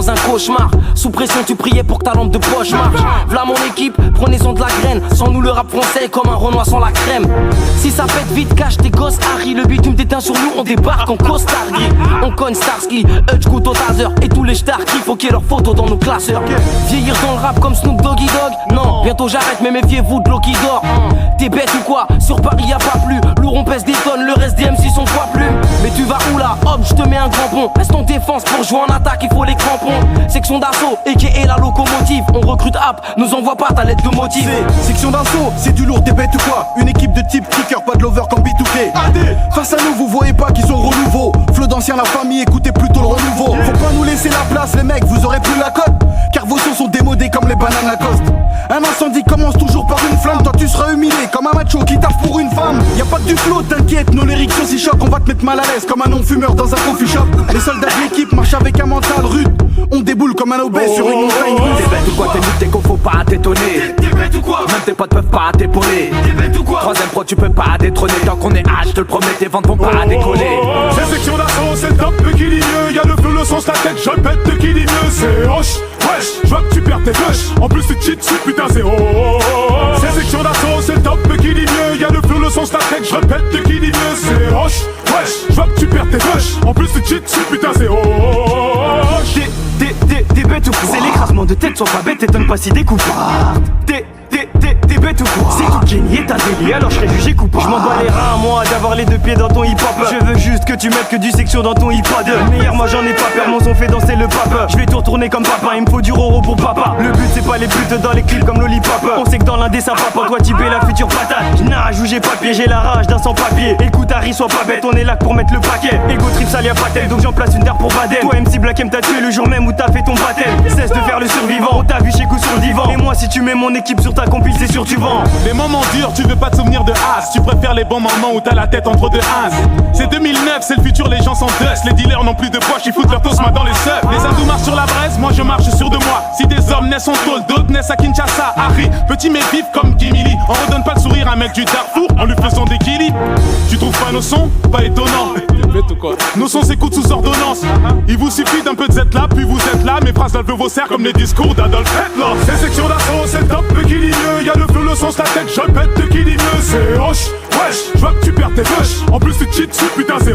dans un cauchemar. Sous pression tu priais pour que ta lampe de poche marche. V'là mon équipe, prenez-en de la graine. Sans nous le rap français est comme un Renoir sans la crème. Si ça pète vite, cache tes gosses Harry. Le bitume t'éteint sur nous, on débarque en costard gris. On cogne Starsky, Hutch, Couteau, Taser. Et tous les stars qui faut qu'il y ait leurs photos dans nos classeurs. Vieillir dans le rap comme Snoop Doggy Dogg. Non, bientôt j'arrête mais méfiez-vous de l'eau qui dort. T'es bête ou quoi? Sur Paris y'a pas plus. Lourd on pèse des tonnes, le reste des MC sont poids plumes. Mais tu vas où là? Hop, je te mets un crampon. Reste en défense pour jouer en attaque, il faut les crampons. Section d'assaut, et la locomotive. On recrute app, nous envoie pas ta lettre de motive. Section d'assaut, c'est du lourd, t'es bête ou quoi? Une équipe de type kicker, pas de lover comme B2K. Face à nous, vous voyez pas qu'ils ont renouveau. Flot d'ancien la famille, écoutez plutôt le renouveau. Faut pas nous laisser la place les mecs, vous aurez plus la cote. Car vos sons sont démodés comme les bananes Lacoste. Un incendie commence toujours par une flamme. Toi tu seras humilié comme un macho qui taffe pour une femme. Y'a pas que du flow, t'inquiète, nos lyrics sont si chocs. On va te mettre mal à l'aise comme un non-fumeur dans un coffee shop. Les soldats de l'équipe marchent avec un mental rude. On déboule comme un obèse sur une montagne russe. T'es bête ou quoi? T'es nul, t'es con, faut pas t'étonner. T'es bête ou quoi? Même tes potes peuvent pas t'épauler. T'es bête ou quoi? Troisième pro, tu peux pas détrôner. Tant qu'on est H, je te le promets, tes ventes vont pas décoller. C'est section d'assaut, c'est top, mais qui dit mieux? Y'a le feu, le son, la tête, je répète, de qui dit mieux? C'est hoche, wesh, je vois que tu perds tes flèches. En plus tu cheats, c'est putain c'est C'est section d'assaut, c'est top, mais qui dit mieux? Y'a le feu, le son, la tête, je répète, de qui dit mieux? C'est hoche, wesh, je vois que tu perds tes flèches. En plus tu cheats, c'est putain c'est T'es bête ou quoi? C'est l'écrasement de tête, sois pas bête, t'étonnes pas si découpé. T'es bête ou quoi? C'est tout Kenny et ta délit, alors je serai jugé coupable. Je m'en bats les reins, moi, d'avoir les deux pieds dans ton hip-hop. Je veux juste que tu mettes que du section dans ton hip-hop. Meilleur, moi j'en ai pas peur, mon son fait danser le pape. Je vais tout retourner comme papa, il me faut du roro pour papa. Le but c'est pas les putes dans les clips comme Lollipop. On sait que dans l'indé ça papa, toi typer la future patate. J'nage ou j'ai pas pied, j'ai la rage d'un sans-papier. Écoute Harry, sois pas bête, on est là pour mettre le paquet. Ego trip, ça y a pas tel, donc j'en place une terre pour Baden. Toi MC Black M t'a tué le jour même où t'as fait ton baptême. Cesse de faire le survivant, on t'a vu chez coup sur le divan. Et moi si tu mets mon équipe sur ta compile, c'est sûr tu vends. Les moments durs, tu veux pas te souvenir de As. Tu préfères les bons moments où t'as la tête entre deux As. C'est 2009, c'est le futur, les gens sont dust. Les dealers n'ont plus de poche, ils foutent leur toast dans les seufs. Les hindous marchent sur la braise, moi je marche sur de moi. Si des hommes naissent en tôle, d'autres naissent à Kinshasa. Harry, petit mais vif comme Kimili. On redonne pas le sourire à un mec du Darfour en lui faisant des killis. Tu trouves pas nos sons? Pas étonnant. Nos sons s'écoutent sous ordonnance. Il vous suffit d'un peu de Z là, puis vous êtes là. Mes phrases lavent vos serres comme les discours d'Adolf Hitler. C'est section d'assaut, c'est top, mais qui dit mieux? Y'a le feu, le son, la tête, je répète, de qui dit mieux? C'est hoche, wesh, je vois que tu perds tes flèches. En plus tu cheats, putain c'est